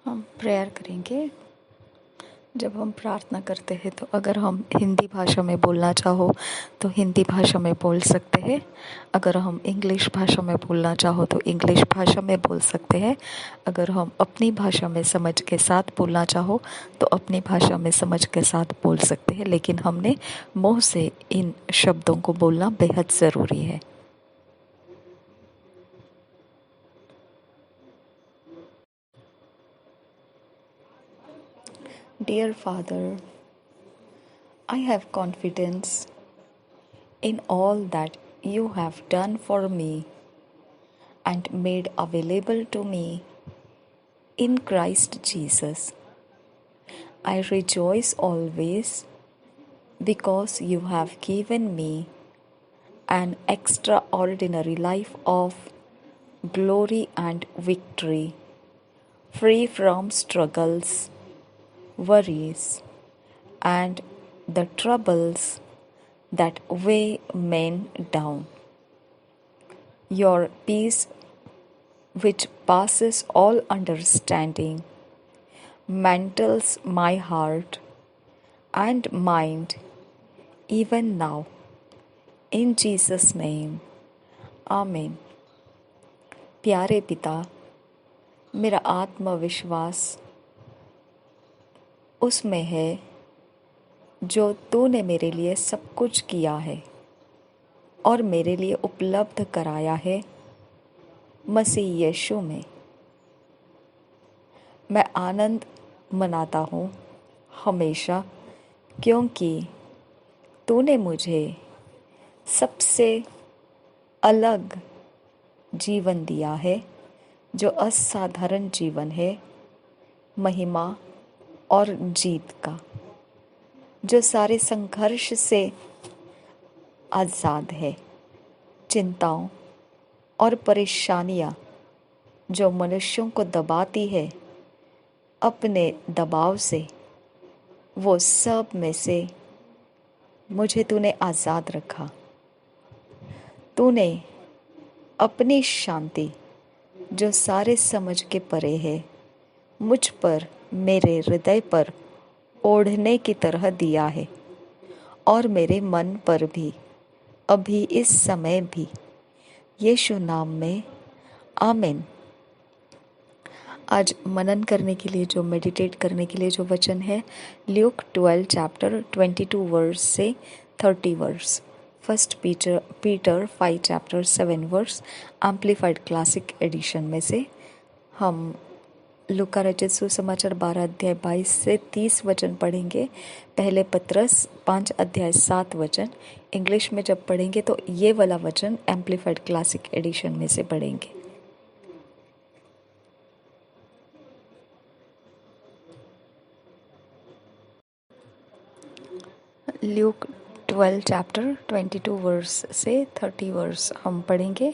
हम प्रेयर करेंगे। जब हम प्रार्थना करते हैं तो अगर हम हिंदी भाषा में बोलना चाहो तो हिंदी भाषा में बोल सकते हैं। अगर हम इंग्लिश भाषा में बोलना चाहो तो इंग्लिश भाषा में बोल सकते हैं। अगर हम अपनी भाषा में समझ के साथ बोलना चाहो तो अपनी भाषा में समझ के साथ बोल सकते हैं, लेकिन हमने मुंह से इन शब्दों को बोलना बेहद ज़रूरी है। Dear Father, I have confidence in all that you have done for me and made available to me in Christ Jesus. I rejoice always because you have given me an extraordinary life of glory and victory, free from struggles, worries, and the troubles that weigh men down. Your peace, which passes all understanding, mantles my heart and mind even now. In Jesus' name, आमीन। प्यारे पिता, मेरा आत्मविश्वास उसमें है जो तूने मेरे लिए सब कुछ किया है और मेरे लिए उपलब्ध कराया है मसीह यीशु में। मैं आनंद मनाता हूँ हमेशा, क्योंकि तूने मुझे सबसे अलग जीवन दिया है, जो असाधारण जीवन है, महिमा और जीत का, जो सारे संघर्ष से आज़ाद है। चिंताओं और परेशानियाँ जो मनुष्यों को दबाती है अपने दबाव से, वो सब में से मुझे तूने आज़ाद रखा। तूने अपनी शांति, जो सारे समझ के परे है, मुझ पर, मेरे हृदय पर ओढ़ने की तरह दिया है और मेरे मन पर भी, अभी इस समय भी। यीशु नाम में आमीन। आज मनन करने के लिए, जो मेडिटेट करने के लिए जो वचन है, ल्यूक 12 चैप्टर 22 वर्स से 30 verse, first Peter 5 chapter 7 verse, amplified classic edition में से। हम लूका रचित सुसमाचार 12 अध्याय 22 से 30 वचन पढ़ेंगे। पहले पत्रस 5 अध्याय 7 वचन। इंग्लिश में जब पढ़ेंगे तो ये वाला वचन एम्प्लीफाइड क्लासिक एडिशन में से पढ़ेंगे। ल्यूक 12 चैप्टर 22 वर्स से 30 वर्स हम पढ़ेंगे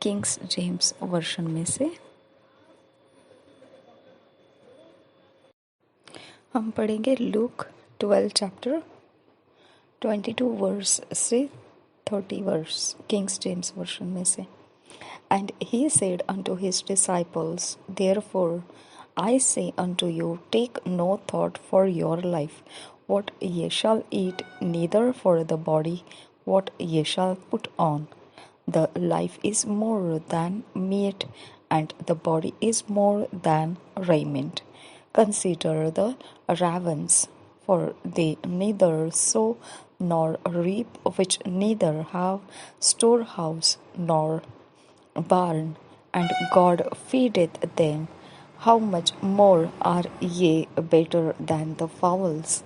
किंग्स जेम्स वर्शन में से। हम पढ़ेंगे लूक 12 चैप्टर 22 वर्स से 30 वर्स, किंग्स जेम्स वर्शन में से। And he said unto his disciples, Therefore I say unto you, take no thought for your life, what ye shall eat, neither for the body, what ye shall put on. The life is more than meat, and the body is more than raiment. Consider the ravens, for they neither sow nor reap, which neither have storehouse nor barn, and God feedeth them. How much more are ye better than the fowls?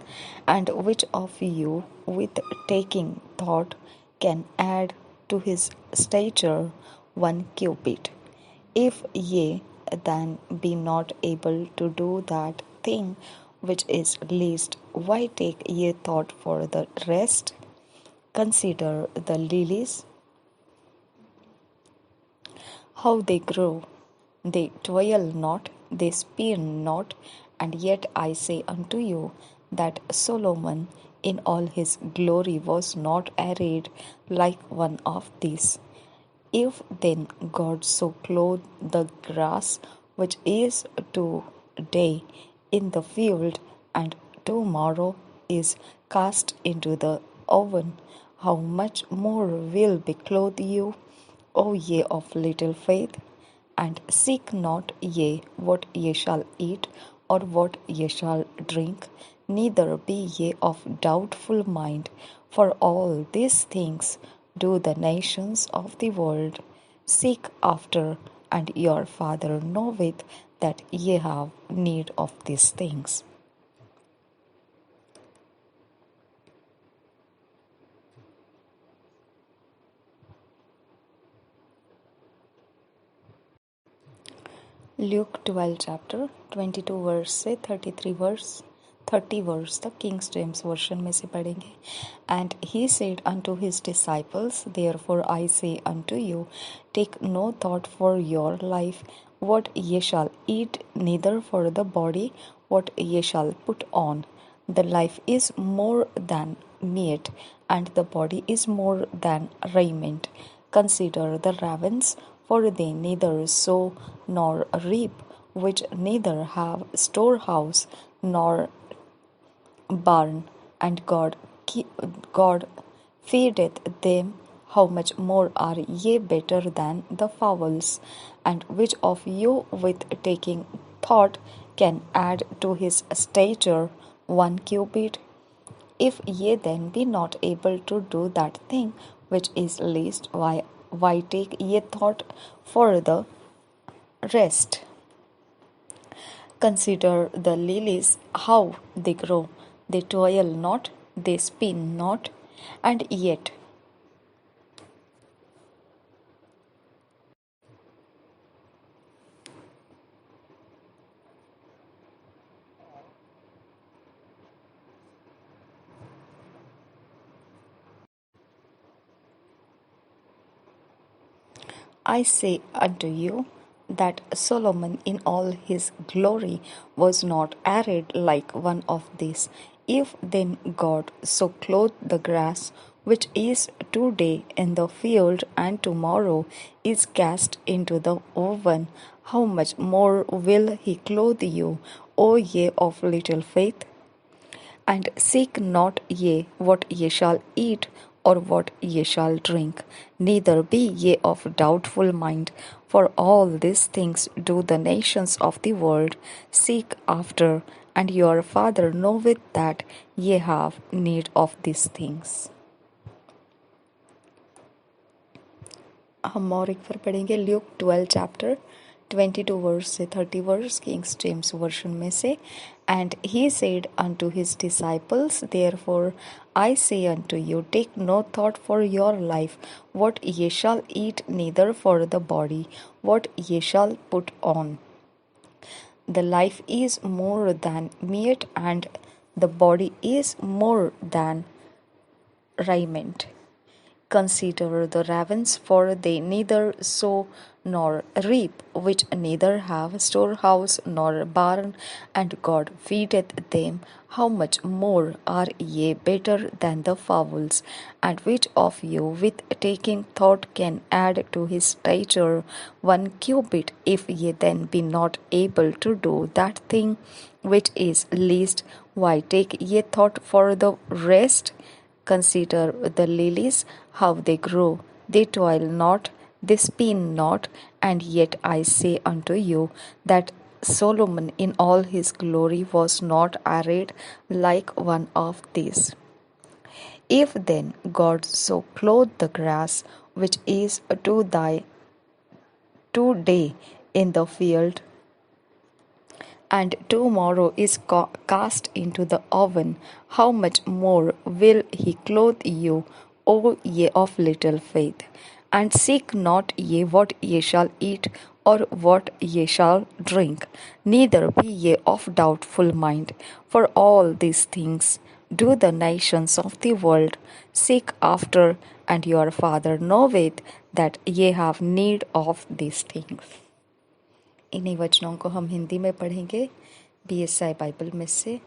And which of you, with taking thought, can add to his stature 1 cubit? If ye then be not able to do that thing which is least, why take ye thought for the rest? Consider the lilies, how they grow. They toil not, they spin not, and yet I say unto you that Solomon in all his glory was not arrayed like one of these. If then God so clothe the grass which is day in the field, and tomorrow is cast into the oven, how much more will be clothed you, O ye of little faith? And seek not ye what ye shall eat, or what ye shall drink, neither be ye of doubtful mind. For all these things do the nations of the world seek after, and your Father knoweth that ye have need of these things. Luke 12 chapter 22 verse से 33 verse 30 verse तक Kings James version में से पढ़ेंगे. And he said unto his disciples, Therefore I say unto you, take no thought for your life, what ye shall eat, neither for the body, what ye shall put on. The life is more than meat, and the body is more than raiment. Consider the ravens, for they neither sow nor reap, which neither have storehouse nor barn, and God feedeth them. How much more are ye better than the fowls? And which of you with taking thought can add to his stature 1 cubit? If ye then be not able to do that thing which is least, why take ye thought for the rest? Consider the lilies, how they grow. They toil not, they spin not, and yet I say unto you, that Solomon in all his glory was not arrayed like one of these. If then God so clothe the grass, which is today in the field, and tomorrow is cast into the oven, how much more will he clothe you, O ye of little faith? And seek not ye what ye shall eat, or what ye shall drink, neither be ye of doubtful mind. For all these things do the nations of the world seek after, and your Father knoweth that ye have need of these things. हम और एक बार पढ़ेंगे Luke 12 chapter 22 verse से 30 verse Kings James version में से. And he said unto his disciples, Therefore I say unto you, take no thought for your life, what ye shall eat, neither for the body, what ye shall put on. The life is more than meat, and the body is more than raiment. Consider the ravens, for they neither sow nor reap, which neither have storehouse nor barn, and God feedeth them. How much more are ye better than the fowls? And which of you with taking thought can add to his stature 1 cubit? If ye then be not able to do that thing which is least, why take ye thought for the rest? Consider the lilies, how they grow. They toil not, they spin not, and yet I say unto you that Solomon in all his glory was not arrayed like one of these. If then God so clothe the grass, which is today in the field, and tomorrow is cast into the oven, how much more will he clothe you, O ye of little faith? And seek not ye what ye shall eat, or what ye shall drink, neither be ye of doubtful mind. For all these things do the nations of the world seek after, and your Father knoweth that ye have need of these things. इन्हीं वचनों को हम हिंदी में पढ़ेंगे BSI Bible में से.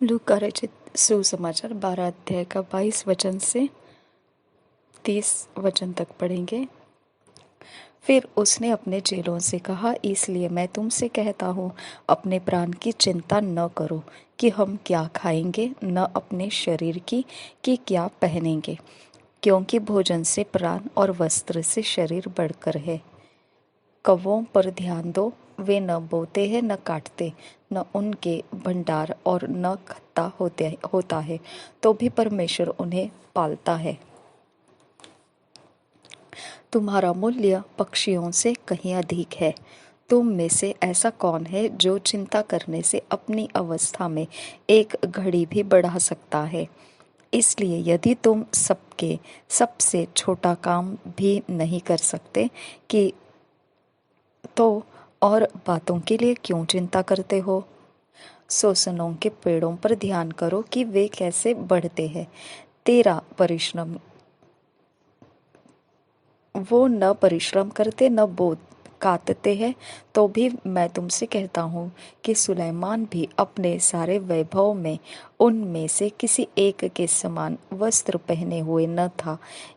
Look का रचित सुसमाचार 12 अध्याय का 22 वचन से 30 वचन तक पढ़ेंगे. फिर उसने अपने चेलों से कहा, इसलिए मैं तुमसे कहता हूँ, अपने प्राण की चिंता न करो कि हम क्या खाएंगे, न अपने शरीर की कि क्या पहनेंगे, क्योंकि भोजन से प्राण और वस्त्र से शरीर बढ़कर है। कौवों पर ध्यान दो, वे न बोते हैं न काटते, न उनके भंडार और न खत्ता होता है, तो भी परमेश्वर उन्हें पालता है। तुम्हारा मूल्य पक्षियों से कहीं अधिक है। तुम में से ऐसा कौन है जो चिंता करने से अपनी अवस्था में एक घड़ी भी बढ़ा सकता है? इसलिए यदि तुम सबके सबसे छोटा काम भी नहीं कर सकते कि तो और बातों के लिए क्यों चिंता करते हो? सोसनों के पेड़ों पर ध्यान करो कि वे कैसे बढ़ते हैं। तेरा परिश्रम वो न परिश्रम करते न बोत काटते हैं, तो भी मैं तुमसे कहता हूँ कि सुलैमान भी अपने सारे वैभव में उनमें से किसी एक के समान वस्त्र पहने हुए न था।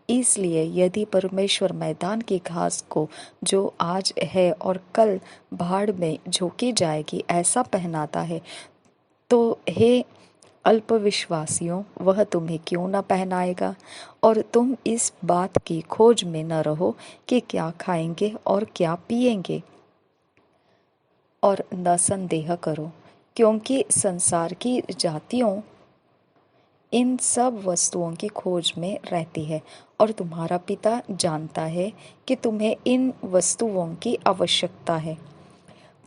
इसलिए यदि परमेश्वर मैदान की घास को, जो आज है और कल भाड़ में झोंकी जाएगी, ऐसा पहनाता है, तो हे अल्पविश्वासियों, वह तुम्हें क्यों न पहनाएगा? और तुम इस बात की खोज में न रहो कि क्या खाएंगे और क्या पिएंगे, और न संदेह करो, क्योंकि संसार की जातियों इन सब वस्तुओं की खोज में रहती है, और तुम्हारा पिता जानता है कि तुम्हें इन वस्तुओं की आवश्यकता है।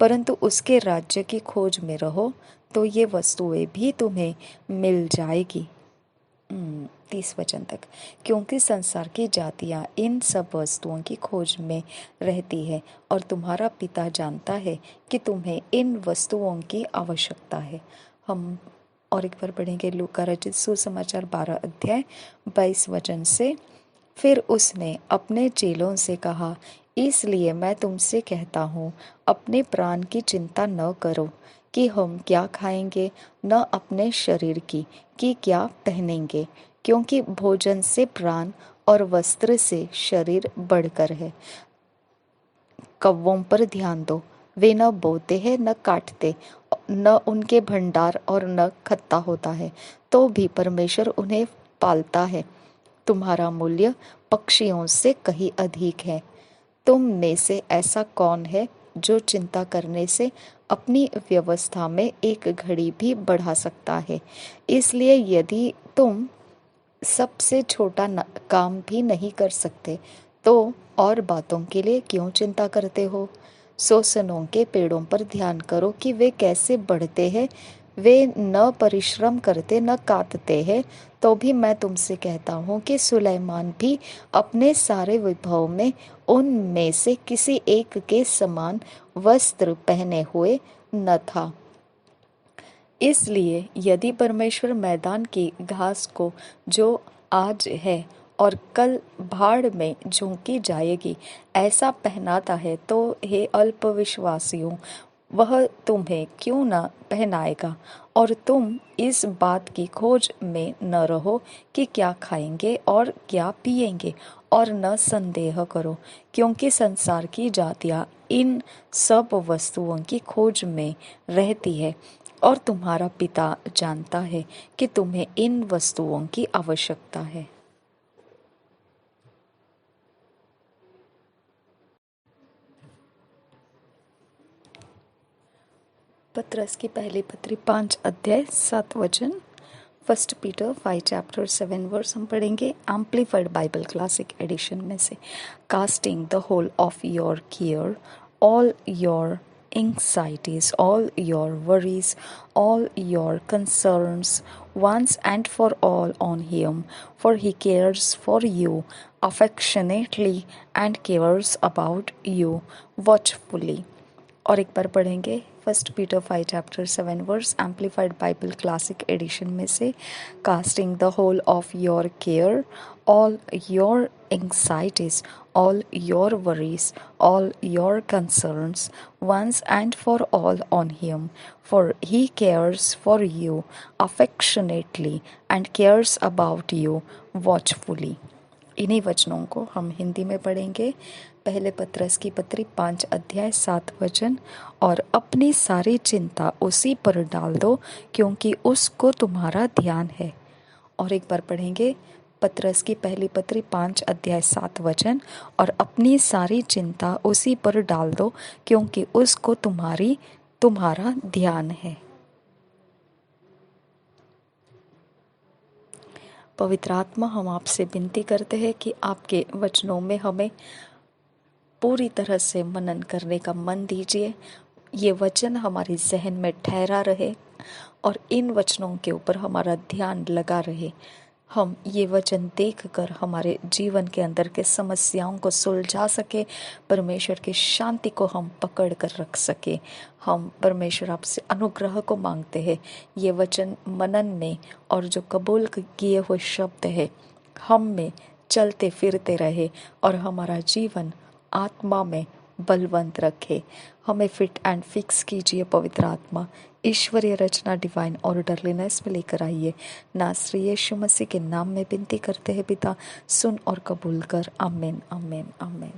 परंतु उसके राज्य की खोज में रहो, तो ये वस्तुएं भी तुम्हें मिल जाएगी। 30 वचन तक। क्योंकि संसार की जातियां इन सब वस्तुओं की खोज में रहती है, और तुम्हारा पिता जानता है कि तुम्हें इन वस्तुओं की आवश्यकता है। हम और एक बार पढ़ेंगे लूका रचित सुसमाचार 12 अध्याय 22 वचन से। फिर उसने अपने चेलों से कहा, इसलिए मैं तुमसे कहता हूँ, अपने प्राण की चिंता न करो कि हम क्या खाएंगे, न अपने शरीर की कि क्या पहनेंगे, क्योंकि भोजन से प्राण और वस्त्र से शरीर बढ़कर है। कौवों पर ध्यान दो, वे न बोते हैं न काटते, न उनके भंडार और न खत्ता होता है, तो भी परमेश्वर उन्हें पालता है। तुम्हारा मूल्य पक्षियों से कहीं अधिक है। तुम में से ऐसा कौन है जो चिंता करने से अपनी व्यवस्था में एक घड़ी भी बढ़ा सकता है? इसलिए यदि तुम सबसे छोटा काम भी नहीं कर सकते, तो और बातों के लिए क्यों चिंता करते हो? सोसनों के पेड़ों पर ध्यान करो कि वे कैसे बढ़ते हैं। वे न परिश्रम करते न काटते हैं, तो भी मैं तुमसे कहता हूँ कि सुलैमान भी अपने सारे वैभव में उनमें से किसी एक के समान वस्त्र पहने हुए न था। इसलिए यदि परमेश्वर मैदान की घास को, जो आज है और कल भाड़ में झोंकी जाएगी, ऐसा पहनाता है, तो हे अल्पविश्वासियों, वह तुम्हें क्यों न पहनाएगा? और तुम इस बात की खोज में न रहो कि क्या खाएंगे और क्या पिएंगे, और न संदेह करो, क्योंकि संसार की जातियां इन सब वस्तुओं की खोज में रहती है, और तुम्हारा पिता जानता है कि तुम्हें इन वस्तुओं की आवश्यकता है। पत्रस की पहली पत्री 5 अध्याय 7 वचन। 1 पीटर 5 चैप्टर 7 वर्स हम पढ़ेंगे एम्प्लीफाइड बाइबल क्लासिक एडिशन में से। Casting the whole of your care, all your anxieties, all your worries, all your concerns, once and for all on Him, for He cares for you affectionately and cares about you watchfully। और एक बार पढ़ेंगे 1 Peter 5 chapter 7 verse amplified Bible classic edition में से। Casting the whole of your care, all your anxieties, all your worries, all your concerns, once and for all on Him, for He cares for you affectionately and cares about you watchfully। इन्हीं वचनों को हम हिंदी में पढ़ेंगे। पहले पत्रस की पत्री 5 अध्याय 7 वचन, और अपनी सारी चिंता उसी पर डाल दो क्योंकि उसको तुम्हारा ध्यान है। और एक बार पढ़ेंगे, पत्रस की पहली पत्री 5 अध्याय 7 वचन, और अपनी सारी चिंता उसी पर डाल दो क्योंकि उसको तुम्हारा ध्यान है। पवित्र आत्मा, हम आपसे विनती करते हैं कि आपके वचनों में हमें पूरी तरह से मनन करने का मन दीजिए। ये वचन हमारे जहन में ठहरा रहे और इन वचनों के ऊपर हमारा ध्यान लगा रहे। हम ये वचन देखकर हमारे जीवन के अंदर के समस्याओं को सुलझा सके, परमेश्वर की शांति को हम पकड़ कर रख सके। हम परमेश्वर आपसे अनुग्रह को मांगते हैं। ये वचन मनन में और जो कबूल किए हुए शब्द है हम में चलते फिरते रहे और हमारा जीवन आत्मा में बलवंत रखे। हमें फिट एंड फिक्स कीजिए पवित्र आत्मा। ईश्वरीय रचना डिवाइन ऑर्डरलीनेस में लेकर आइए। नासरी यीशु मसीह के नाम में विनती करते हैं पिता, सुन और कबूल कर। आमीन, आमीन, आमीन।